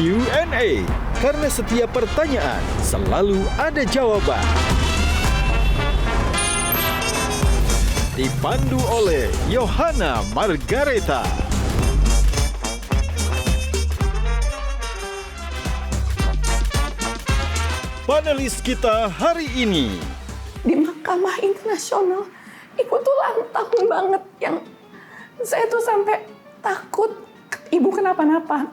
Q&A. Karena setiap pertanyaan selalu ada jawaban. Dipandu oleh Yohana Margareta. Panelis kita hari ini. Di Mahkamah Internasional, Ibu tuh lantang banget yang saya tuh sampai takut Ibu kenapa-napa.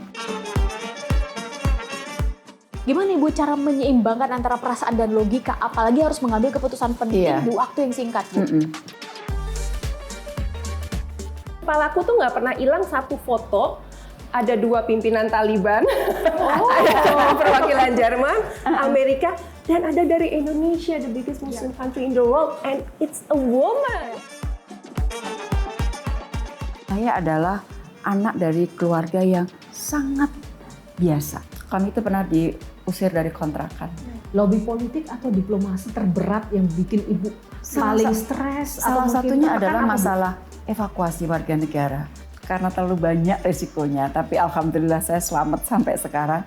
Gimana Ibu cara menyeimbangkan antara perasaan dan logika, apalagi harus mengambil keputusan penting di waktu yang singkat, Bu? Kepalaku tuh nggak pernah hilang satu foto. Ada 2 pimpinan Taliban, ada perwakilan Jerman, Amerika, dan ada dari Indonesia, the biggest Muslim country in the world, and it's a woman. Saya adalah anak dari keluarga yang sangat biasa. Kami itu pernah diusir dari kontrakan. Lobby politik atau diplomasi terberat yang bikin Ibu paling stres? Salah satunya adalah masalah evakuasi warga negara. Karena terlalu banyak resikonya, tapi alhamdulillah saya selamat sampai sekarang.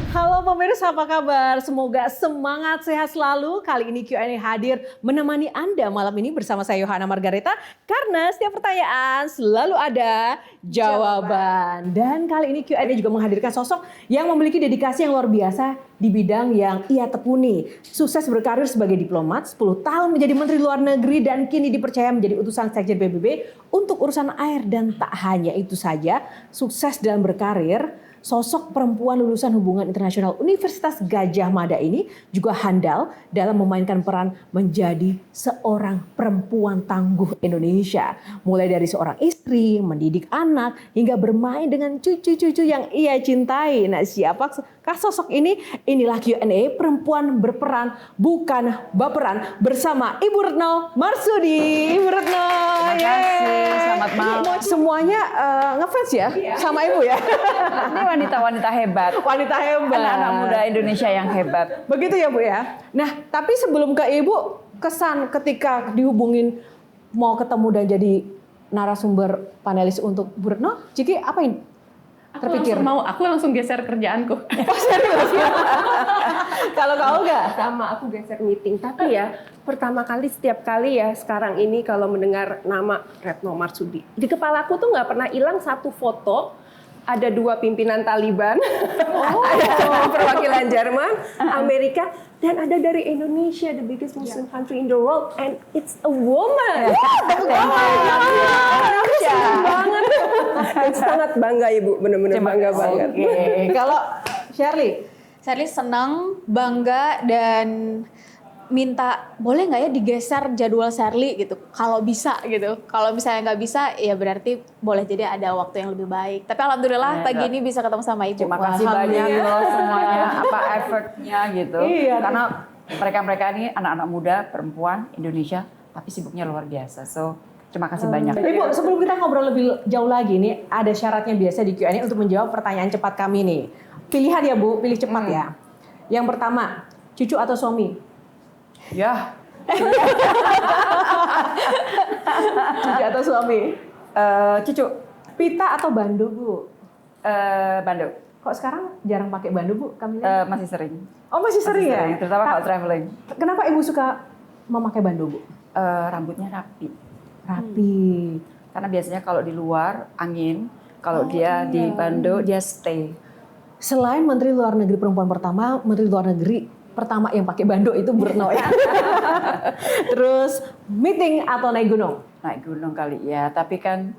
Halo pemirsa, apa kabar? Semoga semangat sehat selalu. Kali ini Q&A hadir menemani Anda malam ini bersama saya Yohana Margareta. Karena setiap pertanyaan selalu ada jawaban. Dan kali ini Q&A juga menghadirkan sosok yang memiliki dedikasi yang luar biasa di bidang yang ia tekuni. Sukses berkarir sebagai diplomat, 10 tahun menjadi Menteri Luar Negeri dan kini dipercaya menjadi utusan Sekjen PBB untuk urusan air. Dan tak hanya itu saja, sukses dalam berkarir. Sosok perempuan lulusan Hubungan Internasional Universitas Gadjah Mada ini juga handal dalam memainkan peran menjadi seorang perempuan tangguh Indonesia. Mulai dari seorang istri, mendidik anak, hingga bermain dengan cucu-cucu yang ia cintai. Nah, siapakah sosok ini? Inilah Q&A perempuan berperan bukan baperan bersama Ibu Retno Marsudi. Ibu Retno, Terima kasih, selamat malam. Semuanya ngefans ya sama Ibu ya? Ini wanita-wanita hebat. Wanita hebat. Anak-anak muda Indonesia yang hebat. Begitu ya Bu ya? Nah, tapi sebelum ke Ibu, kesan ketika dihubungin mau ketemu dan jadi narasumber panelis untuk Bu Retno, Ciki apa ini? Terpikir? Aku langsung geser kerjaanku. Oh, serius ya? Kalau kau enggak? Sama, aku geser meeting. Tapi ya, pertama kali, setiap kali ya sekarang ini kalau mendengar nama Retno Marsudi, di kepalaku tuh nggak pernah hilang satu foto. Ada 2 pimpinan Taliban, ada perwakilan Jerman, Amerika, dan ada dari Indonesia, the biggest Muslim country in the world, and it's a woman. Senang banget. Dan sangat bangga Ibu, benar-benar bangga banget. Kalau Shirley? Shirley senang, bangga, dan minta boleh nggak ya digeser jadwal Shirley gitu, kalau bisa gitu. Kalau misalnya nggak bisa, ya berarti boleh jadi ada waktu yang lebih baik. Tapi alhamdulillah pagi ini bisa ketemu sama Ibu. Terima kasih banyak loh semuanya, effortnya gitu. Iya. Karena mereka-mereka ini anak-anak muda, perempuan, Indonesia, tapi sibuknya luar biasa. So, terima kasih banyak. Ibu, sebelum kita ngobrol lebih jauh lagi nih, ada syaratnya biasa di Q&A untuk menjawab pertanyaan cepat kami nih. Pilihan ya Bu, pilih cepat ya. Yang pertama, cucu atau suami? Ya. Cucu atau suami? Cucu. Pita atau bando Bu? Bando. Kok sekarang jarang pakai bando Bu? Kamila? Masih sering. Oh masih sering ya? Terutama kalau traveling. Kenapa Ibu suka memakai bando Bu? Rambutnya rapi. Rapi. Karena biasanya kalau di luar angin, kalau dia di bando dia stay. Selain Menteri Luar Negeri perempuan pertama, Menteri Luar Negeri pertama yang pakai bando itu Bu Retno ya. Terus meeting atau naik gunung? Naik gunung kali ya, tapi kan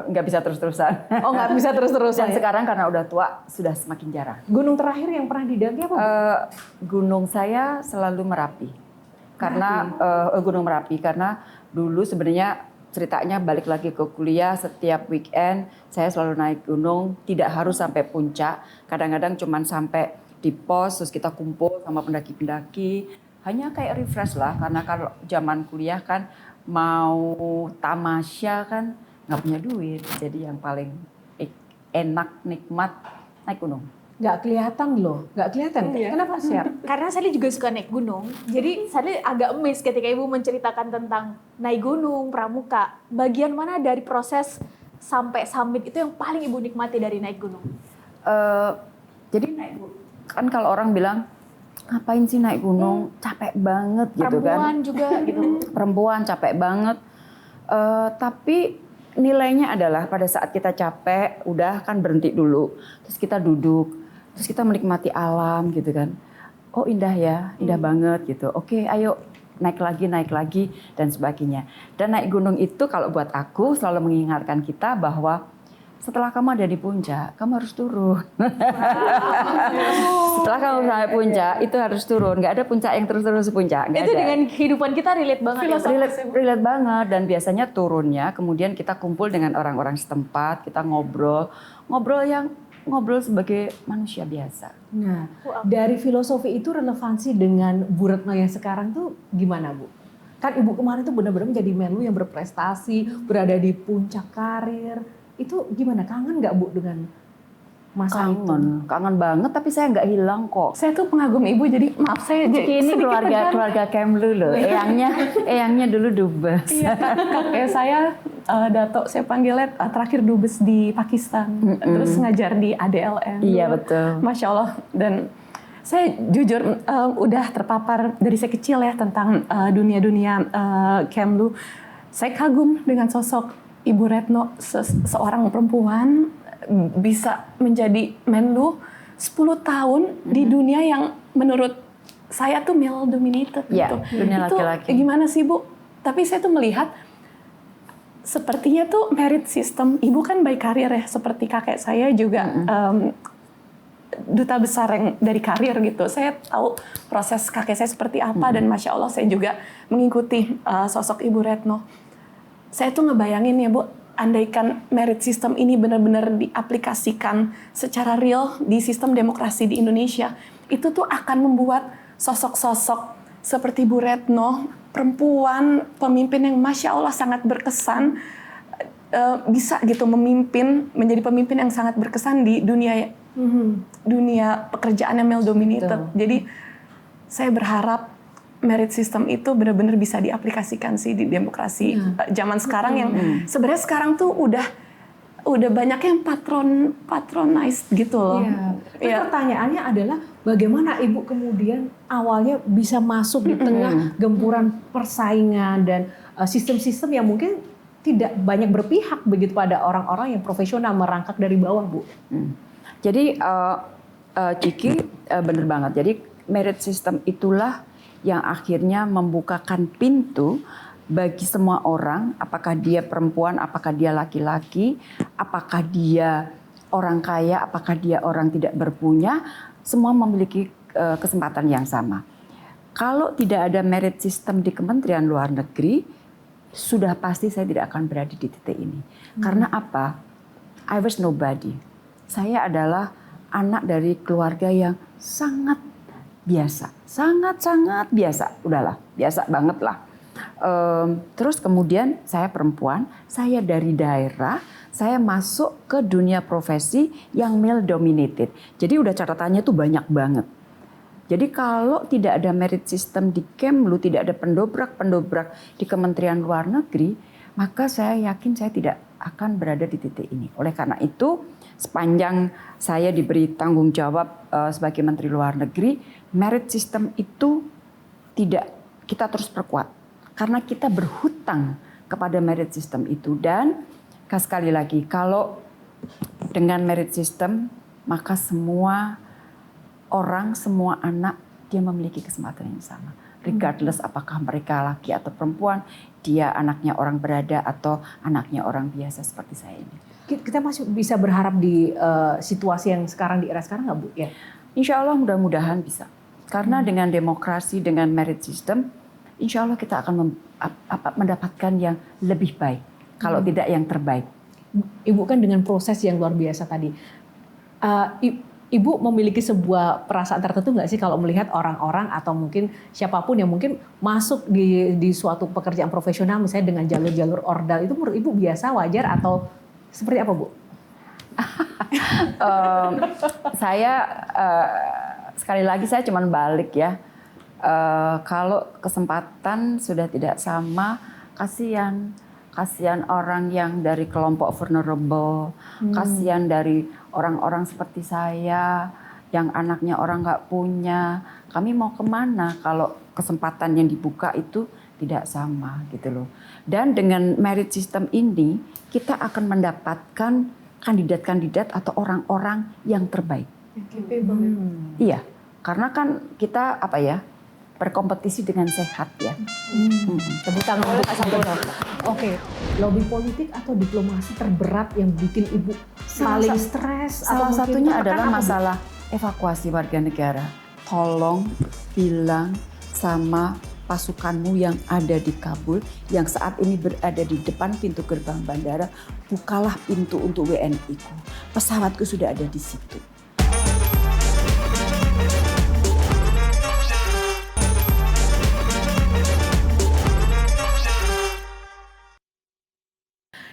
nggak bisa terus-terusan. Oh nggak bisa terus-terusan. Dan sekarang karena udah tua sudah semakin jarang. Gunung terakhir yang pernah didaki apa Bu? Gunung saya selalu Merapi. Karena Gunung Merapi karena dulu sebenarnya ceritanya balik lagi ke kuliah, setiap weekend saya selalu naik gunung, tidak harus sampai puncak, kadang-kadang cuman sampai di pos, terus kita kumpul sama pendaki-pendaki, hanya kayak refresh lah, karena kalau zaman kuliah kan mau tamasya kan nggak punya duit, jadi yang paling enak, nikmat naik gunung. Nggak kelihatan loh, nggak kelihatan. Kenapa sih? Karena Shirley juga suka naik gunung, jadi Shirley agak amazed ketika Ibu menceritakan tentang naik gunung, pramuka. Bagian mana dari proses sampai summit itu yang paling Ibu nikmati dari naik gunung? Jadi kan kalau orang bilang ngapain sih naik gunung, capek banget gitu kan. Perempuan juga gitu. Perempuan capek banget. Tapi nilainya adalah pada saat kita capek, udah kan berhenti dulu, terus kita duduk, terus kita menikmati alam gitu kan. Oh indah ya, indah banget gitu. Oke, ayo naik lagi dan sebagainya. Dan naik gunung itu kalau buat aku selalu mengingatkan kita bahwa setelah kamu ada di puncak, kamu harus turun. Setelah kamu sampai puncak, itu harus turun. Nggak ada puncak yang terus-terus puncak. Nggak Itu ada. dengan kehidupan kita relate banget ya. Relate banget. Dan biasanya turunnya, kemudian kita kumpul dengan orang-orang setempat, kita ngobrol sebagai manusia biasa. Nah, dari filosofi itu relevansi dengan Bu Retno yang sekarang tuh gimana, Bu? Kan Ibu kemarin tuh benar-benar menjadi menlu yang berprestasi, berada di puncak karir. Itu gimana? Kangen nggak, Bu, dengan masa itu? Kangen banget, tapi saya nggak hilang kok. Saya tuh pengagum ibu, jadi maaf saya Ini keluarga Kemlu loh. Eyangnya dulu dubes. Iya, kakek saya Dato, saya panggilnya terakhir dubes di Pakistan, terus ngajar di ADLN. Iya betul. Masya Allah. Dan saya jujur udah terpapar dari saya kecil ya tentang dunia-dunia Kemlu. Saya kagum dengan sosok Ibu Retno, seorang perempuan bisa menjadi Menlu 10 tahun di dunia yang menurut saya tuh male dominated Ya, gitu. dunia Itu laki-laki. gimana sih Bu? Tapi saya tuh melihat sepertinya tuh merit system. Ibu kan by karir ya, seperti kakek saya juga duta besar yang dari karir gitu. Saya tahu proses kakek saya seperti apa dan Masya Allah saya juga mengikuti sosok Ibu Retno. Saya tuh ngebayangin ya Bu, andaikan merit system ini benar-benar diaplikasikan secara real di sistem demokrasi di Indonesia, itu tuh akan membuat sosok-sosok seperti Bu Retno, perempuan, pemimpin yang Masya Allah sangat berkesan, bisa gitu memimpin, menjadi pemimpin yang sangat berkesan di dunia pekerjaan yang male dominated. Jadi saya berharap merit system itu benar-benar bisa diaplikasikan sih di demokrasi zaman sekarang yang sebenarnya sekarang tuh udah banyak yang patronized gitu loh. Iya. Pertanyaannya adalah bagaimana Ibu kemudian awalnya bisa masuk di tengah gempuran persaingan dan sistem-sistem yang mungkin tidak banyak berpihak begitu pada orang-orang yang profesional merangkak dari bawah, Bu. Jadi Kiki bener banget. Jadi merit system itulah yang akhirnya membukakan pintu bagi semua orang, apakah dia perempuan, apakah dia laki-laki, apakah dia orang kaya, apakah dia orang tidak berpunya, semua memiliki kesempatan yang sama. Kalau tidak ada merit system di Kementerian Luar Negeri, sudah pasti saya tidak akan berada di titik ini. Karena apa? I was nobody. Saya adalah anak dari keluarga yang sangat biasa, sangat biasa, udahlah, biasa banget lah. Terus kemudian saya perempuan, saya dari daerah, saya masuk ke dunia profesi yang male dominated. Jadi udah catatannya tuh banyak banget. Jadi kalau tidak ada merit system di Kemlu, tidak ada pendobrak di Kementerian Luar Negeri, maka saya yakin saya tidak akan berada di titik ini. Oleh karena itu, sepanjang saya diberi tanggung jawab sebagai Menteri Luar Negeri, merit system itu tidak kita terus perkuat. Karena kita berhutang kepada merit system itu. Dan sekali lagi, kalau dengan merit system, maka semua orang, semua anak, dia memiliki kesempatan yang sama. Regardless apakah mereka laki atau perempuan, dia anaknya orang berada atau anaknya orang biasa seperti saya ini. Kita masih bisa berharap di situasi yang sekarang, di era sekarang nggak, Bu? Ya. Insya Allah mudah-mudahan bisa. Karena dengan demokrasi, dengan merit system, insya Allah kita akan mendapatkan yang lebih baik. Kalau tidak yang terbaik. Ibu kan dengan proses yang luar biasa tadi. Ibu memiliki sebuah perasaan tertentu nggak sih kalau melihat orang-orang atau mungkin siapapun yang mungkin masuk di suatu pekerjaan profesional misalnya dengan jalur-jalur ordal, itu menurut Ibu biasa, wajar, atau seperti apa, Bu? Saya sekali lagi saya cuman balik ya. Kalau kesempatan sudah tidak sama, kasihan orang yang dari kelompok vulnerable, kasihan dari orang-orang seperti saya yang anaknya orang nggak punya, kami mau kemana kalau kesempatan yang dibuka itu tidak sama gitu loh. Dan dengan merit system ini kita akan mendapatkan kandidat-kandidat atau orang-orang yang terbaik. Iya, karena kan kita berkompetisi dengan sehat ya. Tepuk tangan untuk Ibu. Oke, lobby politik atau diplomasi terberat yang bikin Ibu paling stres? Salah atau mungkin satunya tertekan adalah apa, Bu? masalah evakuasi warga negara. Tolong bilang sama pasukanmu yang ada di Kabul, yang saat ini berada di depan pintu gerbang bandara, bukalah pintu untuk WNI-ku. Pesawatku sudah ada di situ.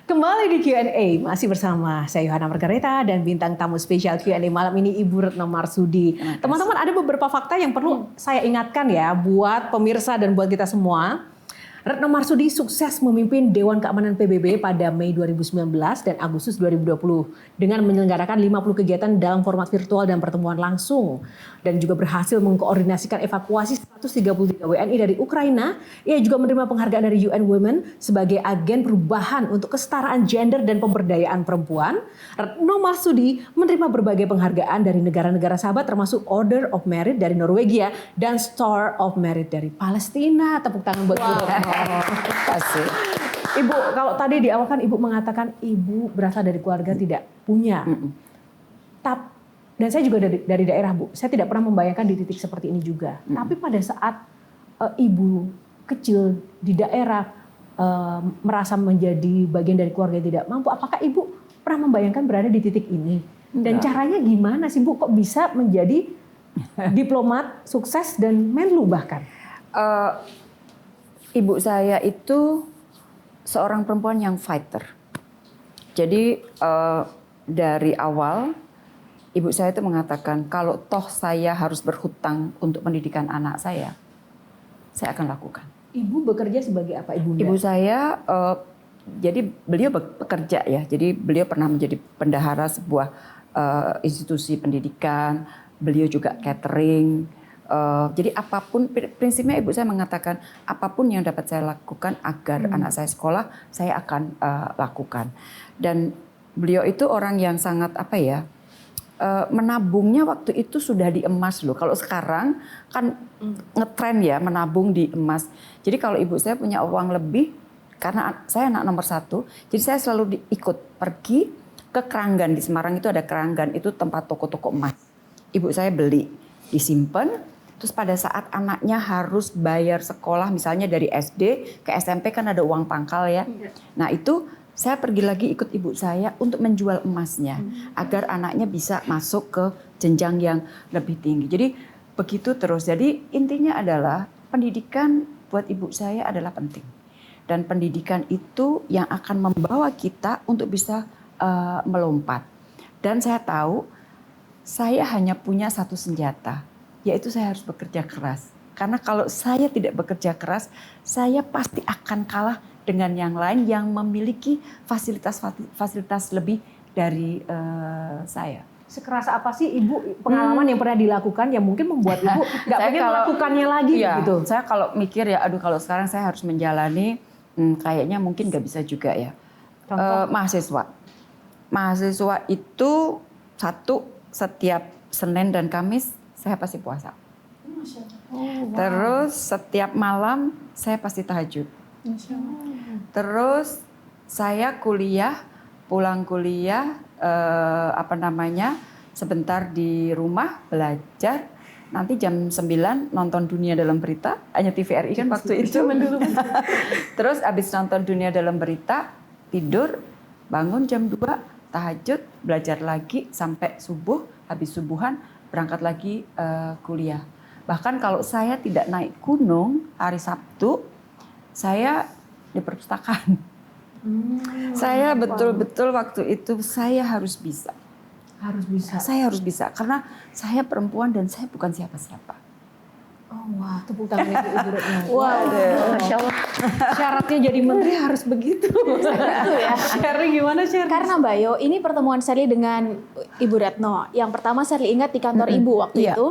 Kembali di Q&A, masih bersama saya Yohana Margareta dan bintang tamu spesial Q&A malam ini Ibu Retno Marsudi. Teman-teman, ada beberapa fakta yang perlu saya ingatkan ya buat pemirsa dan buat kita semua. Retno Marsudi sukses memimpin Dewan Keamanan PBB pada Mei 2019 dan Agustus 2020 dengan menyelenggarakan 50 kegiatan dalam format virtual dan pertemuan langsung, dan juga berhasil mengkoordinasikan evakuasi 133 WNI dari Ukraina. Ia juga menerima penghargaan dari UN Women sebagai agen perubahan untuk kesetaraan gender dan pemberdayaan perempuan. Retno Marsudi menerima berbagai penghargaan dari negara-negara sahabat termasuk Order of Merit dari Norwegia dan Star of Merit dari Palestina. Tepuk tangan buat Ibu Retno. Kasih. Ibu, kalau tadi di awal kan Ibu mengatakan Ibu berasal dari keluarga tidak punya. Dan saya juga dari daerah, Bu. Saya tidak pernah membayangkan di titik seperti ini juga. Tapi pada saat Ibu kecil di daerah merasa menjadi bagian dari keluarga yang tidak mampu, apakah Ibu pernah membayangkan berada di titik ini? Dan caranya gimana sih, Bu? Kok bisa menjadi diplomat, sukses, dan menlu bahkan? Ibu saya itu seorang perempuan yang fighter. Jadi dari awal ibu saya itu mengatakan kalau toh saya harus berhutang untuk pendidikan anak saya akan lakukan. Ibu bekerja sebagai apa, Ibu? Ibu saya jadi beliau bekerja ya. Jadi beliau pernah menjadi bendahara sebuah institusi pendidikan. Beliau juga catering. Jadi apapun, prinsipnya ibu saya mengatakan apapun yang dapat saya lakukan agar anak saya sekolah, saya akan lakukan. Dan beliau itu orang yang sangat menabungnya waktu itu sudah di emas loh. Kalau sekarang kan ngetren ya menabung di emas. Jadi kalau ibu saya punya uang lebih, karena saya anak nomor 1, jadi saya selalu ikut pergi ke Keranggan. Di Semarang itu ada Keranggan, itu tempat toko-toko emas. Ibu saya beli, disimpan. Terus pada saat anaknya harus bayar sekolah, misalnya dari SD ke SMP kan ada uang pangkal ya. Nah itu saya pergi lagi ikut ibu saya untuk menjual emasnya. Agar anaknya bisa masuk ke jenjang yang lebih tinggi. Jadi begitu terus. Jadi intinya adalah pendidikan buat ibu saya adalah penting. Dan pendidikan itu yang akan membawa kita untuk bisa melompat. Dan saya tahu saya hanya punya satu senjata. Yaitu saya harus bekerja keras. Karena kalau saya tidak bekerja keras, saya pasti akan kalah dengan yang lain yang memiliki fasilitas lebih dari saya. Sekeras apa sih Ibu pengalaman yang pernah dilakukan yang mungkin membuat Ibu nggak pengen melakukannya lagi gitu? Saya kalau mikir ya, aduh kalau sekarang saya harus menjalani, kayaknya mungkin nggak bisa juga ya. Mahasiswa itu setiap Senin dan Kamis saya pasti puasa. Terus setiap malam saya pasti tahajud. Terus saya kuliah, pulang kuliah, sebentar di rumah belajar. Nanti jam 9 nonton Dunia Dalam Berita, hanya TVRI kan waktu itu. Terus abis nonton Dunia Dalam Berita, tidur, bangun jam 2, tahajud, belajar lagi sampai subuh, habis subuhan berangkat lagi kuliah. Bahkan kalau saya tidak naik gunung hari Sabtu, saya di perpustakaan. Saya betul-betul waktu itu saya harus bisa. Harus bisa. Saya harus bisa karena saya perempuan dan saya bukan siapa-siapa. Oh wah, tepuk tangan itu Ibu Retno. Wow. Masya Allah. Syaratnya jadi menteri harus begitu. Ya. Sharing gimana Sherly? Karena Mbak Yo, ini pertemuan Sherly dengan Ibu Retno. Yang pertama Sherly ingat di kantor Ibu waktu Iya. itu.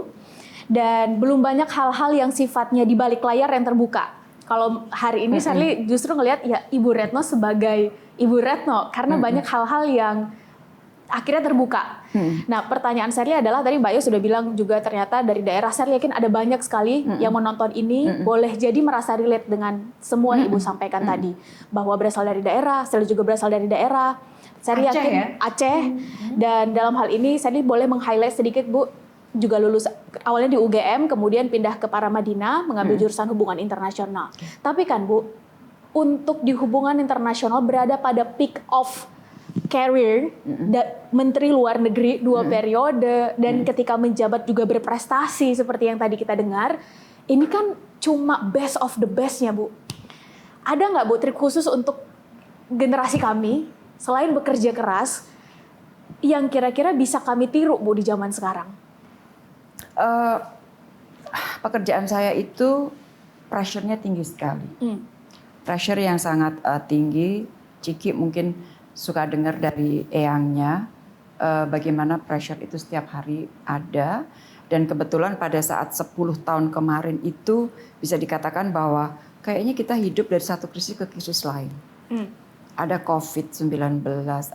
Dan belum banyak hal-hal yang sifatnya di balik layar yang terbuka. Kalau hari ini Sherly justru ngelihat ya Ibu Retno sebagai Ibu Retno. Karena banyak hal-hal yang akhirnya terbuka. Nah, pertanyaan Sherly adalah tadi Mbak Yo sudah bilang juga ternyata dari daerah. Sherly yakin ada banyak sekali yang menonton ini boleh jadi merasa relate dengan semua yang Ibu sampaikan tadi, bahwa berasal dari daerah, Sherly juga berasal dari daerah. Sherly Aceh yakin ya? Aceh. Dan dalam hal ini Sherly boleh meng-highlight sedikit Bu, juga lulus awalnya di UGM, kemudian pindah ke Paramadina mengambil jurusan hubungan internasional. Tapi kan Bu, untuk di hubungan internasional berada pada peak of career, menteri luar negeri 2 periode, dan ketika menjabat juga berprestasi seperti yang tadi kita dengar, ini kan cuma best of the bestnya Bu. Ada nggak Bu trik khusus untuk generasi kami, selain bekerja keras, yang kira-kira bisa kami tiru Bu di zaman sekarang? Pekerjaan saya itu pressure-nya tinggi sekali. Pressure yang sangat tinggi. Ciki mungkin suka dengar dari eyangnya bagaimana pressure itu setiap hari ada. Dan kebetulan pada saat 10 tahun kemarin itu bisa dikatakan bahwa kayaknya kita hidup dari satu krisis ke krisis lain. Ada COVID-19,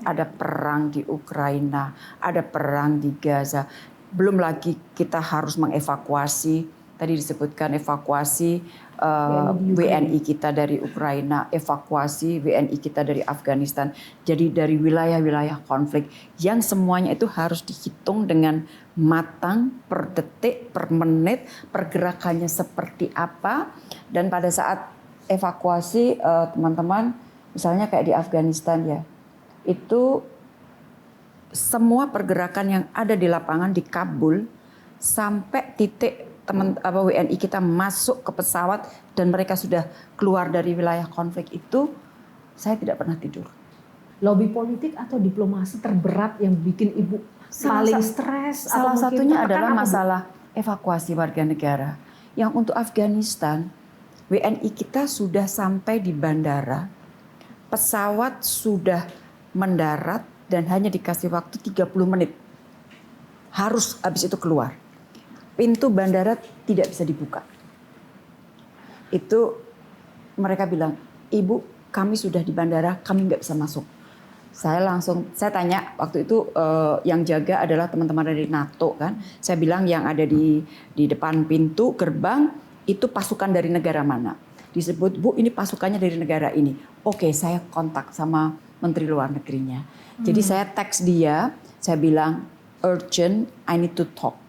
ada perang di Ukraina, ada perang di Gaza. Belum lagi kita harus mengevakuasi, tadi disebutkan evakuasi WNI kita dari Ukraina, evakuasi WNI kita dari Afghanistan. Jadi dari wilayah-wilayah konflik yang semuanya itu harus dihitung dengan matang per detik, per menit, pergerakannya seperti apa. Dan pada saat evakuasi teman-teman, misalnya kayak di Afghanistan ya, itu semua pergerakan yang ada di lapangan di Kabul sampai titik WNI kita masuk ke pesawat dan mereka sudah keluar dari wilayah konflik itu, saya tidak pernah tidur. Lobby politik atau diplomasi terberat yang bikin Ibu paling stres? Salah atau mungkin satunya tertekan adalah apa, Bu? masalah evakuasi warga negara. Yang untuk Afghanistan, WNI kita sudah sampai di bandara, pesawat sudah mendarat dan hanya dikasih waktu 30 menit. Harus habis itu keluar. Pintu bandara tidak bisa dibuka. Itu mereka bilang, Ibu kami sudah di bandara, kami nggak bisa masuk. Saya tanya waktu itu yang jaga adalah teman-teman dari NATO kan. Saya bilang yang ada di depan pintu gerbang itu pasukan dari negara mana. Disebut, Bu ini pasukannya dari negara ini. Oke, saya kontak sama Menteri Luar Negerinya. Jadi saya teks dia, saya bilang urgent, I need to talk.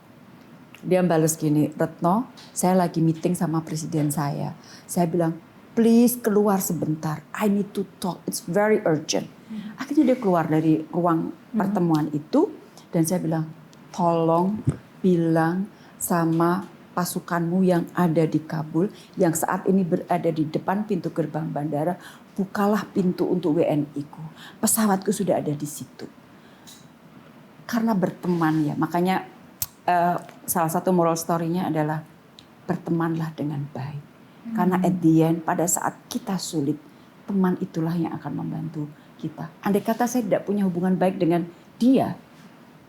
Dia balas gini, Retno, saya lagi meeting sama presiden saya. Saya bilang, please keluar sebentar, I need to talk, it's very urgent. Akhirnya dia keluar dari ruang pertemuan itu dan saya bilang, tolong bilang sama pasukanmu yang ada di Kabul, yang saat ini berada di depan pintu gerbang bandara, bukalah pintu untuk WNI-ku. Pesawatku sudah ada di situ. Karena berteman ya, makanya salah satu moral story-nya adalah bertemanlah dengan baik. Karena at the end, pada saat kita sulit, teman itulah yang akan membantu kita. Andai kata saya tidak punya hubungan baik dengan dia,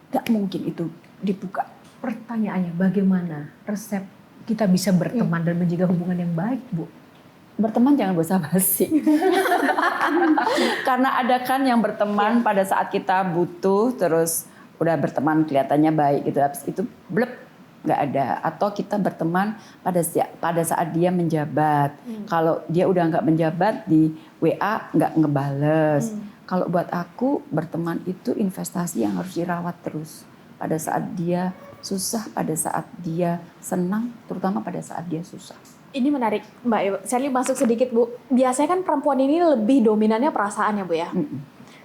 gak mungkin itu dibuka. Pertanyaannya, bagaimana resep kita bisa berteman dan menjaga hubungan yang baik, Bu? Berteman jangan basa-basi. Karena ada kan yang berteman pada saat kita butuh, terus udah berteman kelihatannya baik gitu, habis itu blep, nggak ada. Atau kita berteman pada saat dia menjabat. Kalau dia udah nggak menjabat di WA nggak ngebales. Kalau buat aku berteman itu investasi yang harus dirawat terus. Pada saat dia susah, pada saat dia senang, terutama pada saat dia susah. Ini menarik Mbak. Sherly masuk sedikit Bu. Biasanya kan perempuan ini lebih dominannya perasaan ya Bu ya.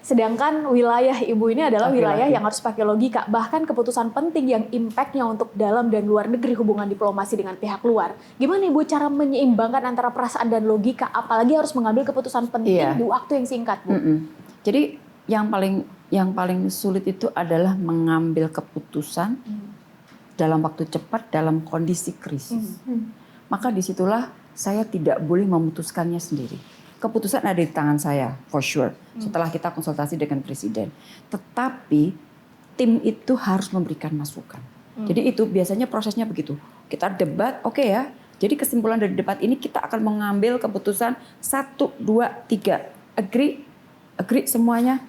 Sedangkan wilayah Ibu ini adalah wilayah yang harus pakai logika. Bahkan keputusan penting yang impact-nya untuk dalam dan luar negeri hubungan diplomasi dengan pihak luar. Gimana Ibu cara menyeimbangkan antara perasaan dan logika? Apalagi harus mengambil keputusan penting di waktu yang singkat Bu. Jadi yang paling sulit itu adalah mengambil keputusan dalam waktu cepat dalam kondisi krisis. Maka disitulah saya tidak boleh memutuskannya sendiri. Keputusan ada di tangan saya, for sure. Setelah kita konsultasi dengan presiden. Tetapi tim itu harus memberikan masukan. Jadi itu biasanya prosesnya begitu. Kita debat, oke ya. Jadi kesimpulan dari debat ini kita akan mengambil keputusan 1, 2, 3. Agree semuanya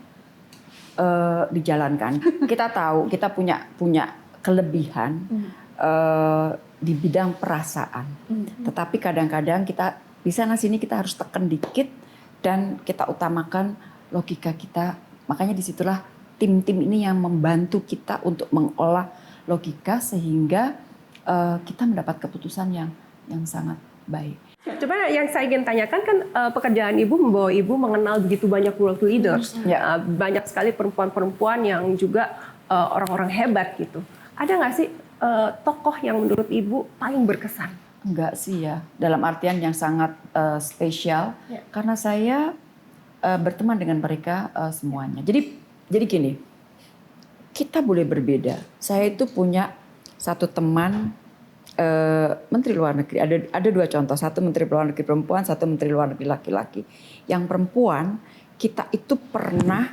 dijalankan. Kita tahu kita punya kelebihan di bidang perasaan. Tetapi kadang-kadang kita di sana sini kita harus tekan dikit dan kita utamakan logika kita. Makanya disitulah tim-tim ini yang membantu kita untuk mengolah logika sehingga kita mendapat keputusan yang sangat baik. Coba yang saya ingin tanyakan kan pekerjaan Ibu membawa Ibu mengenal begitu banyak world leaders. Banyak sekali perempuan-perempuan yang juga orang-orang hebat gitu. Ada nggak sih tokoh yang menurut Ibu paling berkesan? Enggak sih ya, dalam artian yang sangat spesial. Karena saya berteman dengan mereka semuanya. Jadi gini, kita boleh berbeda. Saya itu punya satu teman Menteri Luar Negeri. Ada 2 contoh. Satu Menteri Luar Negeri perempuan, satu Menteri Luar Negeri laki-laki. Yang perempuan kita itu pernah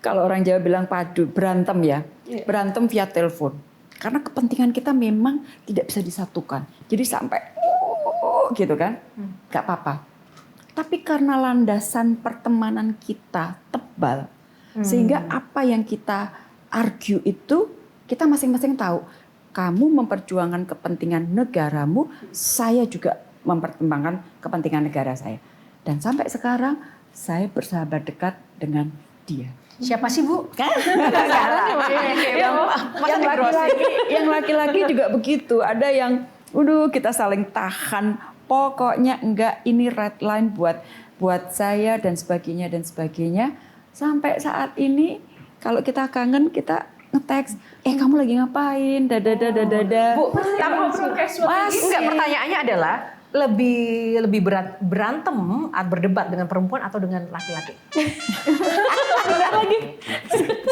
kalau orang Jawa bilang padu, berantem ya. Berantem via telepon. Karena kepentingan kita memang tidak bisa disatukan. Jadi sampai gitu kan. Gak apa-apa. Tapi karena landasan pertemanan kita tebal. Sehingga apa yang kita argue itu kita masing-masing tahu. Kamu memperjuangkan kepentingan negaramu, saya juga mempertimbangkan kepentingan negara saya. Dan sampai sekarang saya bersahabat dekat dengan dia. Siapa sih Bu? Yang laki-laki juga begitu. Ada yang, kita saling tahan. Pokoknya enggak, ini red line buat saya dan sebagainya dan sebagainya. Sampai saat ini kalau kita kangen kita nge-text, kamu lagi ngapain? Dada. Bu, enggak, pertanyaannya adalah lebih berat berantem berdebat dengan perempuan atau dengan laki-laki?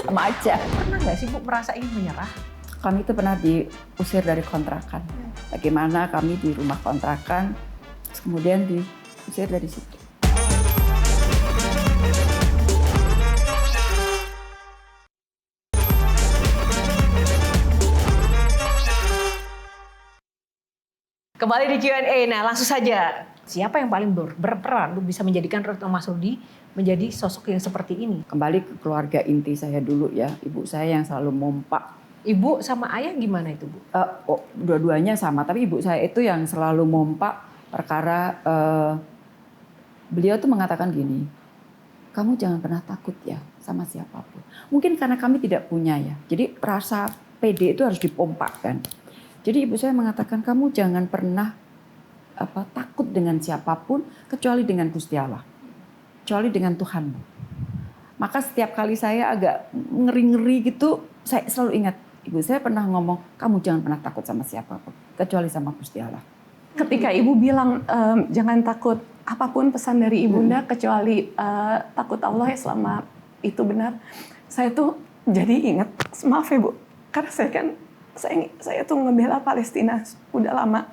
Sama aja. Pernah nggak sih Bu merasa ingin menyerah? Kami itu pernah diusir dari kontrakan. Bagaimana kami di rumah kontrakan, kemudian diusir dari situ. Kembali di Q&A. Nah, langsung saja. Siapa yang paling berperan untuk bisa menjadikan Retno Marsudi menjadi sosok yang seperti ini? Kembali ke keluarga inti saya dulu ya. Ibu saya yang selalu mompak. Ibu sama ayah gimana itu Bu? Dua-duanya sama. Tapi ibu saya itu yang selalu mompak perkara beliau tuh mengatakan gini. Kamu jangan pernah takut ya sama siapapun. Mungkin karena kami tidak punya ya. Jadi rasa pede itu harus dipompakkan. Jadi ibu saya mengatakan kamu jangan pernah takut dengan siapapun kecuali dengan Gusti Allah. Kecuali dengan Tuhanmu. Maka setiap kali saya agak ngeri-ngeri gitu, saya selalu ingat ibu saya pernah ngomong, kamu jangan pernah takut sama siapapun kecuali sama Gusti Allah. Ketika Ibu bilang jangan takut apapun pesan dari Ibunda kecuali takut Allah ya selama itu benar. Saya tuh jadi ingat, maaf ya Bu, karena saya tuh ngebela Palestina udah lama.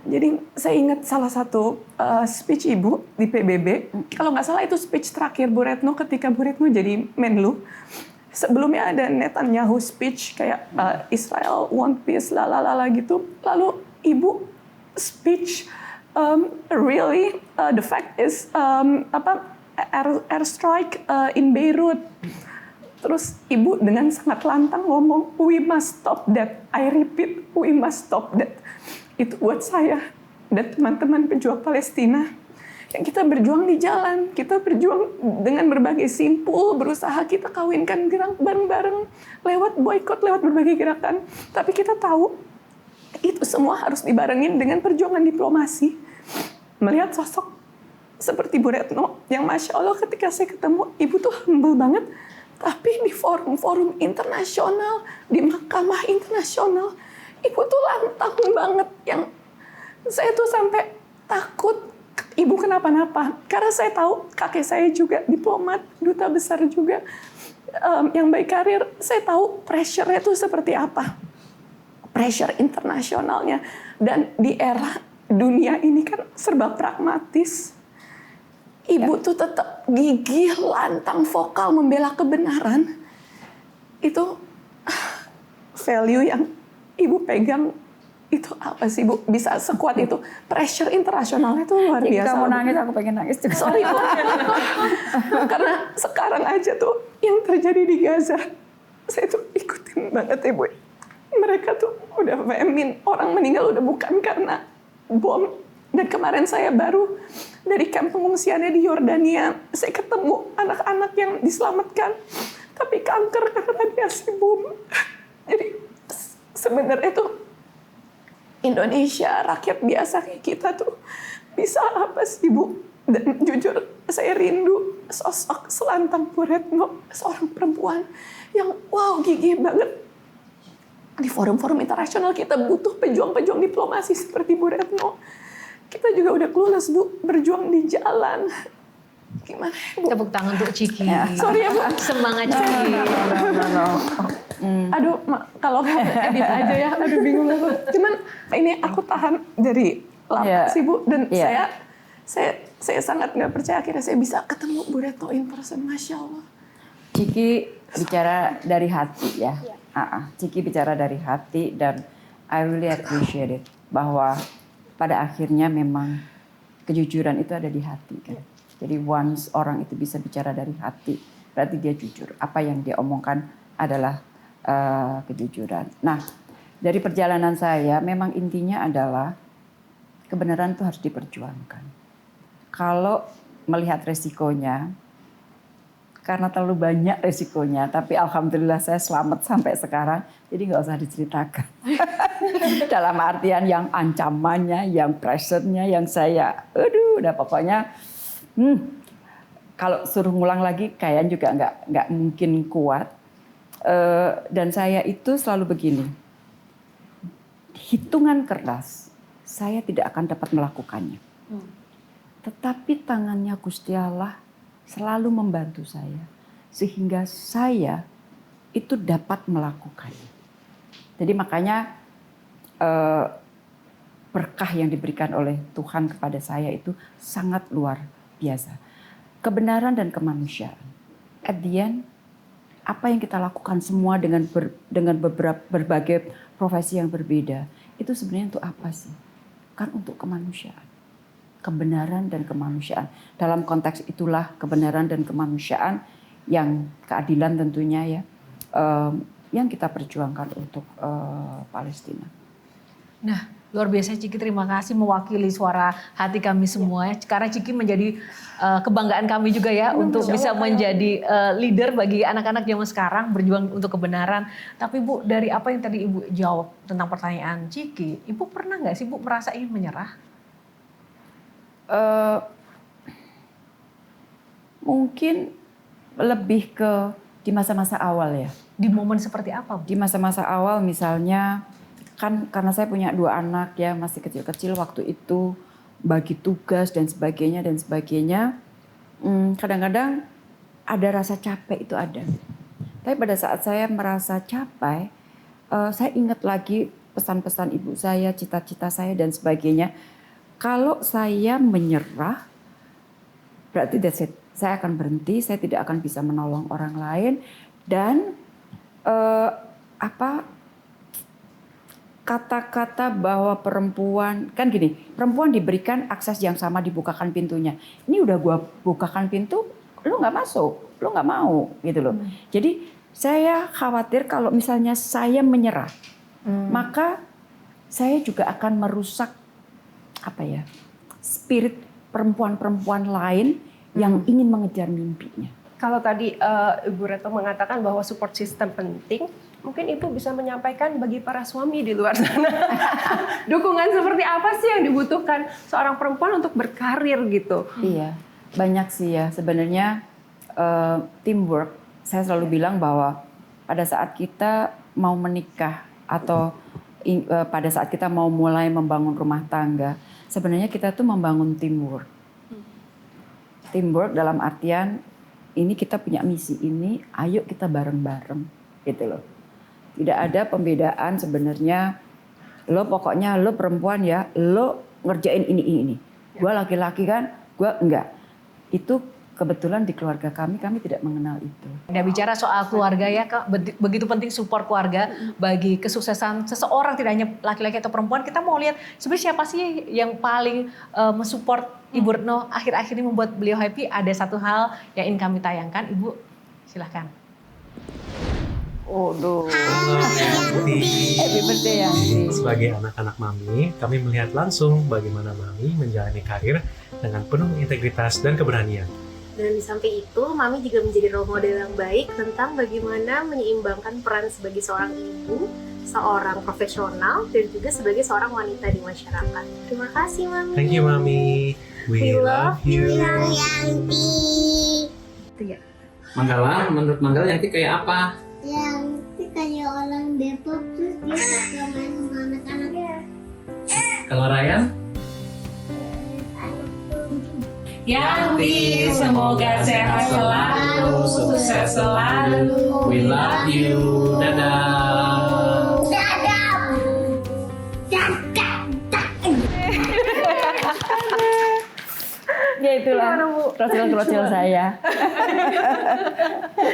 Jadi saya ingat salah satu speech Ibu di PBB. Kalau nggak salah itu speech terakhir Bu Retno ketika Bu Retno jadi Menlu. Sebelumnya ada Netanyahu speech kayak Israel want peace lalala gitu. Lalu Ibu speech really the fact is airstrike in Beirut. Terus Ibu dengan sangat lantang ngomong, we must stop that. I repeat, we must stop that. Itu buat saya dan teman-teman pejuang Palestina. Yang kita berjuang di jalan, kita berjuang dengan berbagai simpul, berusaha kita kawinkan gerak bareng-bareng, lewat boykot, lewat berbagai gerakan. Tapi kita tahu, itu semua harus dibarengin dengan perjuangan diplomasi. Melihat sosok seperti Bu Retno, yang Masya Allah ketika saya ketemu, Ibu tuh humble banget. Tapi di forum-forum internasional, di mahkamah internasional, Ibu tuh lantang banget. Yang saya tuh sampai takut Ibu kenapa-napa. Karena saya tahu kakek saya juga diplomat, duta besar juga, yang baik karir. Saya tahu pressure-nya itu seperti apa. pressure internasionalnya. Dan di era dunia ini kan serba pragmatis. Ibu tuh tetap gigih, lantang, vokal membela kebenaran. Itu value yang ibu pegang. Itu apa sih Bu? Bisa sekuat itu. Pressure internasionalnya itu luar biasa. Kamu nangis, aku pengen nangis juga. Sorry Bu. Karena sekarang aja tuh yang terjadi di Gaza, saya tuh ikutin banget ya Bu. Mereka tuh udah famine, orang meninggal udah bukan karena bom. Dan kemarin saya baru dari kamp pengungsiannya di Yordania, saya ketemu anak-anak yang diselamatkan, tapi kanker karena radiasi bom. Jadi sebenarnya tuh Indonesia, rakyat biasa kayak kita tuh bisa apa sih Bu? Dan jujur saya rindu sosok selantang Bu Retno, seorang perempuan yang wow gigih banget. Di forum-forum internasional kita butuh pejuang-pejuang diplomasi seperti Bu Retno. Kita juga udah clueless Bu, berjuang di jalan. Gimana Bu? Tepuk tangan untuk Ciki. Sorry ya Bu. Semangat Ciki. Aduh, kalau kamu edit aja ya, aduh bingung aku. Cuman ini aku tahan dari lama sih Bu, dan saya sangat nggak percaya akhirnya saya bisa ketemu Bu Retno in person, Masya Allah. Ciki bicara dari hati ya. Ciki bicara dari hati dan I really appreciate it. Bahwa pada akhirnya memang kejujuran itu ada di hati kan. Jadi once orang itu bisa bicara dari hati, berarti dia jujur. Apa yang dia omongkan adalah kejujuran. Nah, dari perjalanan saya memang intinya adalah kebenaran itu harus diperjuangkan. Kalau melihat resikonya, karena terlalu banyak resikonya, tapi alhamdulillah saya selamat sampai sekarang, jadi nggak usah diceritakan. Dalam artian yang ancamannya, yang pressure-nya, yang saya, udah pokoknya, kalau suruh ngulang lagi, kayaknya juga nggak mungkin kuat. Dan saya itu selalu begini, hitungan keras, saya tidak akan dapat melakukannya. Tetapi tangannya Gusti Allah selalu membantu saya, sehingga saya itu dapat melakukannya. Jadi makanya berkah yang diberikan oleh Tuhan kepada saya itu sangat luar biasa. Kebenaran dan kemanusiaan. At the end, apa yang kita lakukan semua dengan berbagai profesi yang berbeda, itu sebenarnya untuk apa sih? Kan untuk kemanusiaan. Kebenaran dan kemanusiaan. Dalam konteks itulah kebenaran dan kemanusiaan yang keadilan tentunya ya, yang kita perjuangkan untuk Palestina. Nah, luar biasa Ciki, terima kasih mewakili suara hati kami semua ya. Karena Ciki menjadi kebanggaan kami juga ya untuk bisa menjadi leader bagi anak-anak zaman sekarang berjuang untuk kebenaran. Tapi Bu, dari apa yang tadi Ibu jawab tentang pertanyaan Ciki, Ibu pernah nggak sih Bu merasa ingin menyerah? Mungkin lebih ke di masa-masa awal ya. Di momen seperti apa Bu? Di masa-masa awal misalnya, kan karena saya punya 2 anak ya, masih kecil-kecil waktu itu, bagi tugas dan sebagainya. Kadang-kadang ada rasa capek itu ada. Tapi pada saat saya merasa capek, saya ingat lagi pesan-pesan ibu saya, cita-cita saya dan sebagainya. Kalau saya menyerah, berarti that's it. Saya akan berhenti, saya tidak akan bisa menolong orang lain. Dan kata-kata bahwa perempuan, kan gini, perempuan diberikan akses yang sama, dibukakan pintunya. Ini udah gua bukakan pintu, lu nggak masuk, lu nggak mau gitu loh. Jadi saya khawatir kalau misalnya saya menyerah, maka saya juga akan merusak spirit perempuan-perempuan lain yang ingin mengejar mimpinya. Kalau tadi Ibu Retno mengatakan bahwa support system penting, mungkin Ibu bisa menyampaikan bagi para suami di luar sana. Dukungan seperti apa sih yang dibutuhkan seorang perempuan untuk berkarir gitu? Iya, banyak sih ya. Sebenarnya teamwork, saya selalu bilang bahwa pada saat kita mau menikah atau pada saat kita mau mulai membangun rumah tangga, sebenarnya kita tuh membangun teamwork. Teamwork dalam artian ini kita punya misi ini, ayo kita bareng-bareng gitu loh. Tidak ada pembedaan sebenarnya lo pokoknya lo perempuan ya, lo ngerjain ini. Gue laki-laki kan, gue enggak. Itu kebetulan di keluarga kami tidak mengenal itu. Nah, bicara soal keluarga ya Kak, begitu penting support keluarga bagi kesuksesan seseorang, tidak hanya laki-laki atau perempuan. Kita mau lihat sebenarnya siapa sih yang paling mensupport Ibu Retno akhir-akhir ini membuat beliau happy. Ada satu hal yang ingin kami tayangkan, Ibu silahkan. Happy birthday Yanti. Sebagai anak-anak Mami, kami melihat langsung bagaimana Mami menjalani karir dengan penuh integritas dan keberanian. Dan di samping itu, Mami juga menjadi role model yang baik tentang bagaimana menyeimbangkan peran sebagai seorang ibu, seorang profesional, dan juga sebagai seorang wanita di masyarakat. Terima kasih, Mami. Thank you, Mami. We love you. Itu ya. Manggala, menurut Manggala Yanti kayak apa? Yanti kayak orang Depok, terus dia suka main sama anak-anaknya. Kalau Ryan? Yanti, semoga sehat selalu, sukses selalu. We love you. Dadah. Ya itulah profil saya.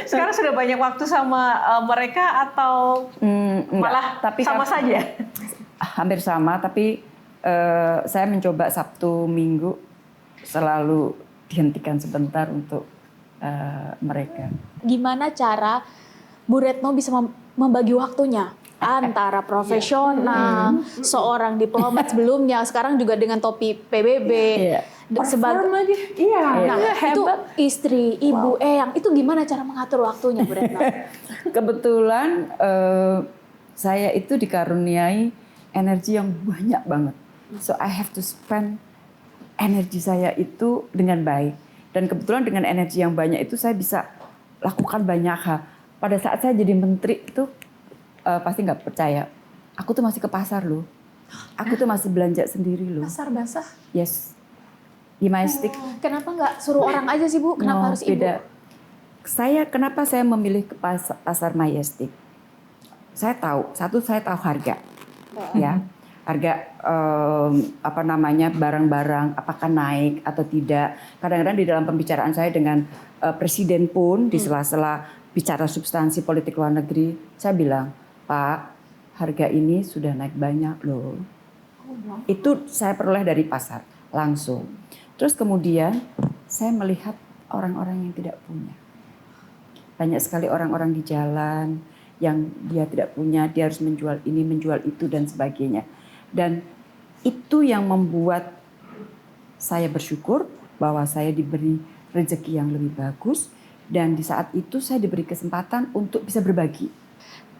Sekarang sudah banyak waktu sama mereka atau malah tapi sama saja? Hampir sama, tapi saya mencoba Sabtu Minggu selalu dihentikan sebentar untuk mereka. Gimana cara Bu Retno bisa membagi waktunya antara profesional, seorang diplomat sebelumnya, sekarang juga dengan topi PBB, sebagai nah, itu istri, ibu, eyang, itu gimana cara mengatur waktunya Bu Retno? Kebetulan saya itu dikaruniai energi yang banyak banget, so I have to spend energi saya itu dengan baik. Dan kebetulan dengan energi yang banyak itu saya bisa lakukan banyak hal. Pada saat saya jadi menteri itu pasti nggak percaya. Aku tuh masih ke pasar loh. Aku tuh masih belanja sendiri loh. Pasar basah? Yes. Di Majestic. Kenapa nggak suruh orang aja sih Bu? Kenapa harus beda. Ibu? Kenapa saya memilih ke pasar Majestic? Saya tahu, saya tahu harga. Ya. Harga barang-barang apakah naik atau tidak. Kadang-kadang di dalam pembicaraan saya dengan presiden pun di sela-sela bicara substansi politik luar negeri, saya bilang, Pak, harga ini sudah naik banyak loh. Itu saya peroleh dari pasar langsung. Terus kemudian saya melihat orang-orang yang tidak punya. Banyak sekali orang-orang di jalan yang dia tidak punya, dia harus menjual ini, menjual itu dan sebagainya. Dan itu yang membuat saya bersyukur bahwa saya diberi rezeki yang lebih bagus, dan di saat itu saya diberi kesempatan untuk bisa berbagi.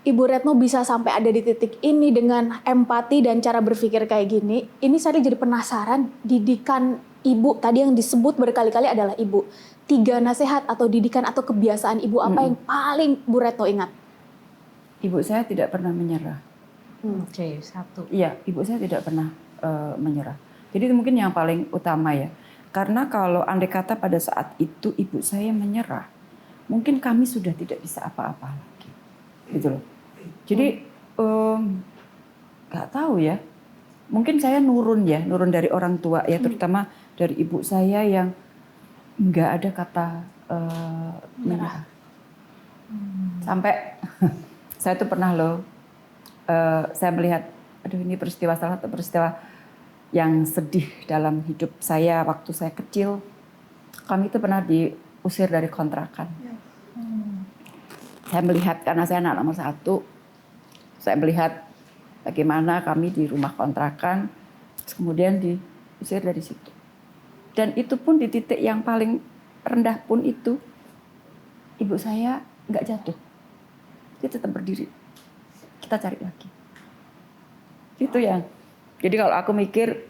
Ibu Retno bisa sampai ada di titik ini dengan empati dan cara berpikir kayak gini. Ini saya jadi penasaran, didikan ibu tadi yang disebut berkali-kali adalah ibu. 3 nasihat atau didikan atau kebiasaan ibu apa yang paling Bu Retno ingat? Ibu saya tidak pernah menyerah. Oke, satu. Iya, ibu saya tidak pernah menyerah. Jadi itu mungkin yang paling utama ya. Karena kalau andai kata pada saat itu ibu saya menyerah, mungkin kami sudah tidak bisa apa-apa lagi. Gitu loh. Jadi nggak tahu ya. Mungkin saya nurun dari orang tua ya, terutama dari ibu saya yang nggak ada kata menyerah. Sampai saya tuh pernah loh, saya melihat, aduh ini salah satu peristiwa yang sedih dalam hidup saya waktu saya kecil. Kami itu pernah diusir dari kontrakan. Saya melihat, karena saya anak nomor 1, saya melihat bagaimana kami di rumah kontrakan, kemudian diusir dari situ. Dan itu pun di titik yang paling rendah pun itu, ibu saya nggak jatuh. Dia tetap berdiri. Kita cari lagi. Itu yang. Jadi kalau aku mikir,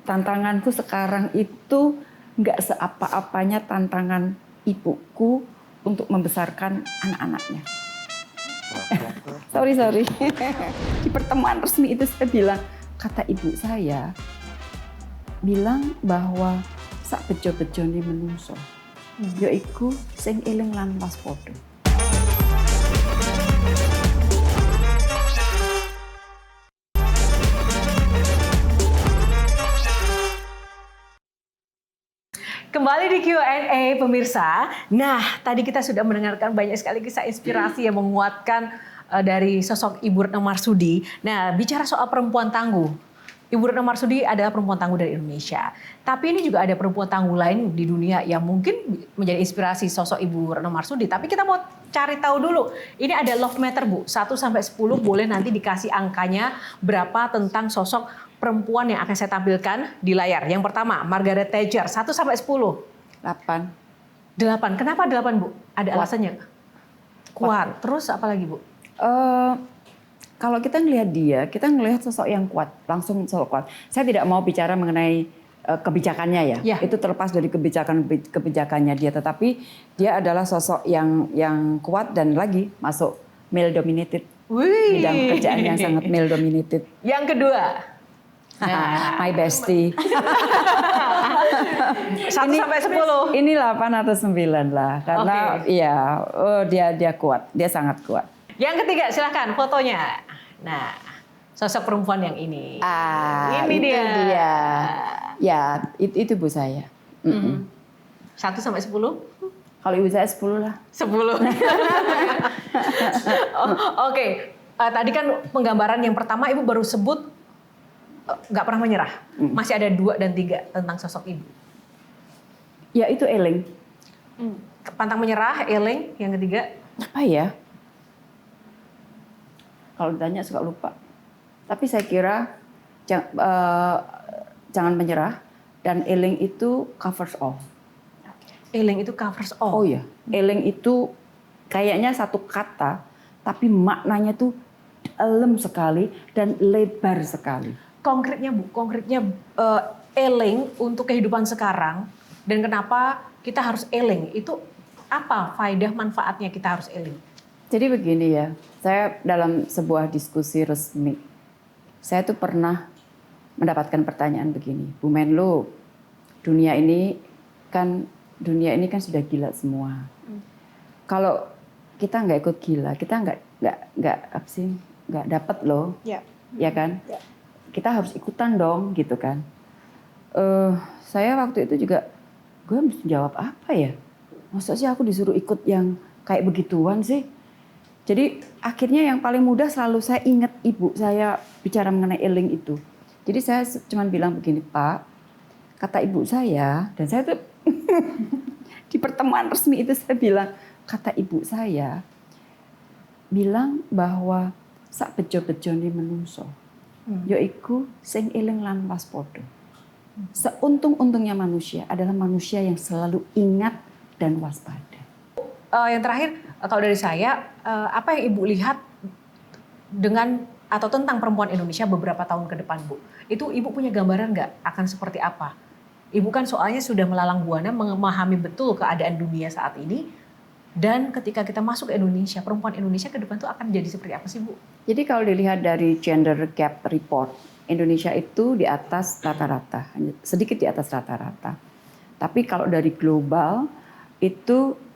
tantanganku sekarang itu nggak seapa-apanya tantangan ibuku untuk membesarkan anak-anaknya. sorry. Di pertemuan resmi itu saya bilang, kata ibu saya, bilang bahwa sak bejo-bejone menungso, yaiku sing eling lan waspada. Kembali di Q&A pemirsa. Nah, tadi kita sudah mendengarkan banyak sekali kisah inspirasi yang menguatkan dari sosok Ibu Retno Marsudi. Nah, bicara soal perempuan tangguh. Ibu Retno Marsudi adalah perempuan tangguh dari Indonesia. Tapi ini juga ada perempuan tangguh lain di dunia yang mungkin menjadi inspirasi sosok Ibu Retno Marsudi. Tapi kita mau cari tahu dulu. Ini ada love meter, Bu. 1 sampai 10 boleh nanti dikasih angkanya berapa tentang sosok perempuan yang akan saya tampilkan di layar. Yang pertama, Margaret Thatcher, 1 sampai 10. 8. 8. Kenapa 8, Bu? Ada alasannya? Kuat. Terus apa lagi, Bu? Kalau kita ngelihat dia, kita ngelihat sosok yang kuat, langsung sosok kuat. Saya tidak mau bicara mengenai kebijakannya ya. Itu terlepas dari kebijakannya dia, tetapi dia adalah sosok yang kuat dan lagi masuk male dominated. Bidang pekerjaan yang sangat male dominated. Yang kedua, my bestie. 1 sampai 10. Ini 8 atau 9 lah, karena dia kuat, dia sangat kuat. Yang ketiga, silakan fotonya. Nah, sosok perempuan yang ini. Ini itu dia. Ya, itu ibu saya. 1 sampai 10? Kalau ibu saya 10 lah. 10. Oke. Tadi kan penggambaran yang pertama ibu baru sebut nggak pernah menyerah. Masih ada 2 dan 3 tentang sosok ibu. Ya, itu Eling. Pantang menyerah, Eling. Yang ketiga. Apa ya? Kalau ditanya suka lupa. Tapi saya kira jangan menyerah, dan Eling itu covers all. Eling itu covers all. Oh ya, Eling itu kayaknya satu kata, tapi maknanya tuh dalam sekali dan lebar sekali. Konkretnya, Bu, Eling untuk kehidupan sekarang, dan kenapa kita harus Eling, itu apa faedah manfaatnya kita harus Eling? Jadi begini ya, saya dalam sebuah diskusi resmi, saya tuh pernah mendapatkan pertanyaan begini, Bu Menlu, dunia ini kan sudah gila semua. Kalau kita nggak ikut gila, kita nggak dapat loh, ya kan? Kita harus ikutan dong, gitu kan? Saya waktu itu juga, gue mesti jawab apa ya? Masa sih aku disuruh ikut yang kayak begituan sih? Jadi akhirnya yang paling mudah selalu saya ingat ibu saya bicara mengenai Eling itu. Jadi saya cuma bilang begini, Pak, kata ibu saya, dan saya tuh di pertemuan resmi itu saya bilang, kata ibu saya bilang bahwa sak bejo-bejo ni menungso, yaiku sing eling lan waspada. Seuntung-untungnya manusia adalah manusia yang selalu ingat dan waspada. Yang terakhir, kalau dari saya, apa yang Ibu lihat dengan atau tentang perempuan Indonesia beberapa tahun ke depan, Bu? Itu Ibu punya gambaran nggak akan seperti apa? Ibu kan soalnya sudah melalang buana memahami betul keadaan dunia saat ini. Dan ketika kita masuk ke Indonesia, perempuan Indonesia ke depan itu akan jadi seperti apa sih, Bu? Jadi kalau dilihat dari gender gap report, Indonesia itu di atas rata-rata, sedikit di atas rata-rata. Tapi kalau dari global, itu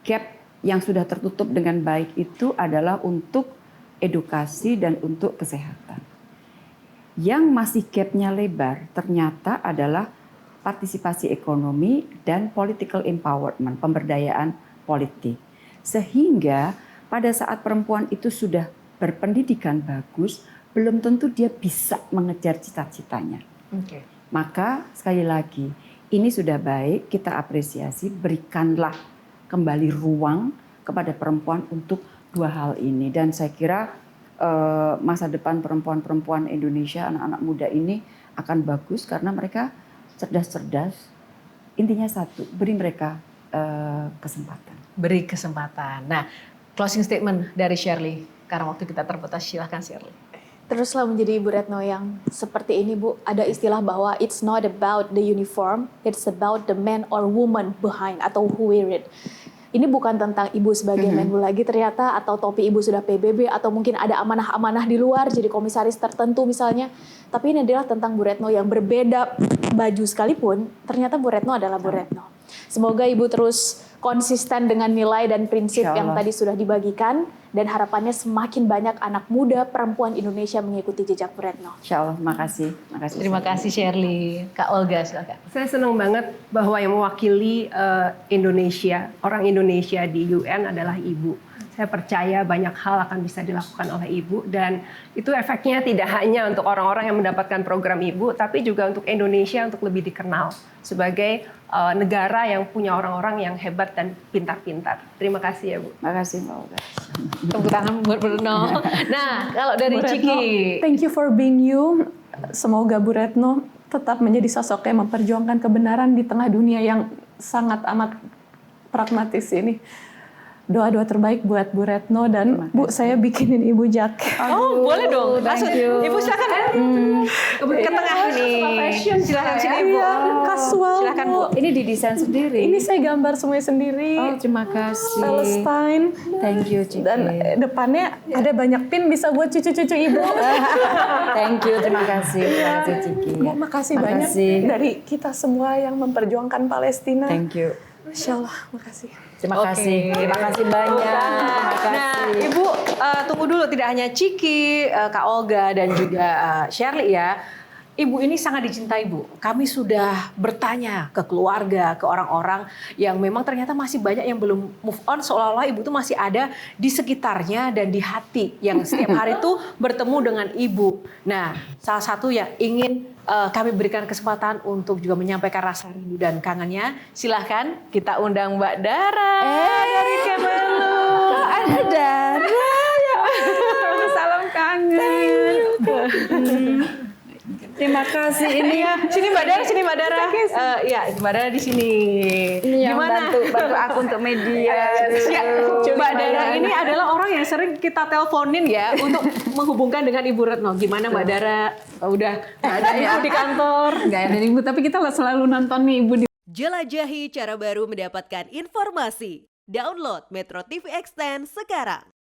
gap yang sudah tertutup dengan baik itu adalah untuk edukasi dan untuk kesehatan. Yang masih gapnya lebar ternyata adalah partisipasi ekonomi dan political empowerment, pemberdayaan politik. Sehingga pada saat perempuan itu sudah berpendidikan bagus, belum tentu dia bisa mengejar cita-citanya. Maka sekali lagi, ini sudah baik, kita apresiasi, berikanlah kembali ruang kepada perempuan untuk 2 hal ini. Dan saya kira masa depan perempuan-perempuan Indonesia, anak-anak muda ini akan bagus karena mereka cerdas-cerdas. Intinya satu, beri mereka kesempatan. Beri kesempatan. Nah, closing statement dari Shirley. Karena waktu kita terbatas, silahkan Shirley. Teruslah menjadi Ibu Retno yang seperti ini, Bu. Ada istilah bahwa it's not about the uniform, it's about the man or woman behind atau who wear it. Ini bukan tentang Ibu sebagai Menlu lagi ternyata, atau topi Ibu sudah PBB, atau mungkin ada amanah-amanah di luar jadi komisaris tertentu misalnya. Tapi ini adalah tentang Bu Retno yang berbeda baju sekalipun, ternyata Bu Retno adalah Bu Retno. Semoga Ibu terus konsisten dengan nilai dan prinsip Insya yang Allah. tadi sudah dibagikan, dan harapannya semakin banyak anak muda perempuan Indonesia mengikuti jejak Bu Retno. Insya Allah, makasih. Makasih. Terima kasih Shirley. Kak Olga silakan. Saya senang banget bahwa yang mewakili Indonesia, orang Indonesia di UN adalah Ibu. Saya percaya banyak hal akan bisa dilakukan oleh Ibu, dan itu efeknya tidak hanya untuk orang-orang yang mendapatkan program Ibu, tapi juga untuk Indonesia untuk lebih dikenal sebagai negara yang punya orang-orang yang hebat dan pintar-pintar. Terima kasih ya Bu. Makasih Mbak Olga. Tepuk tangan buat Bu Retno. Nah, kalau dari Bu Retno, Ciki. thank you for being you. Semoga Bu Retno tetap menjadi sosok yang memperjuangkan kebenaran di tengah dunia yang sangat amat pragmatis ini. Doa-doa terbaik buat Bu Retno, dan Bu, saya bikinin Ibu jaket. Oh, boleh dong. Langsung. Ibu silakan. Ke tengah ini. Silakan sini Bu. Iya, kasual, Silakan Bu. Ini didesain sendiri. Ini saya gambar semuanya sendiri. Oh, terima kasih. Palestine. Thank you, Ciki. Dan depannya ada banyak pin bisa buat cucu-cucu Ibu. Thank you, terima kasih. Terima kasih, Ciki. Bu, makasih banyak dari kita semua yang memperjuangkan Palestina. Thank you. Masya Allah, makasih. Terima kasih. Terima kasih banyak. Terima kasih. Nah, Ibu tunggu dulu, tidak hanya Ciki, Kak Olga dan juga Shirley ya. Ibu ini sangat dicintai Bu. Kami sudah bertanya ke keluarga, ke orang-orang yang memang ternyata masih banyak yang belum move on, seolah-olah Ibu tuh masih ada di sekitarnya dan di hati yang setiap hari tuh bertemu dengan Ibu. Nah, salah satu yang ingin kami berikan kesempatan untuk juga menyampaikan rasa rindu dan kangennya. Silahkan kita undang Mbak Dara dari Kemelu. Ada Dara. Salam kangen. Terima kasih. Ini Sini Mbak Dara, sini Mbak Dara. Ya, Mbak Dara di sini. yang Gimana? bantu aku untuk media. Ya, Mbak Dara ini adalah orang yang sering kita teleponin ya untuk menghubungkan dengan Ibu Retno. Gimana Mbak Dara? Udah nggak ada Ibu di kantor. Gak ada Ibu, tapi kita selalu nonton nih Ibu di Jelajahi cara baru mendapatkan informasi. Download Metro TV Extend sekarang.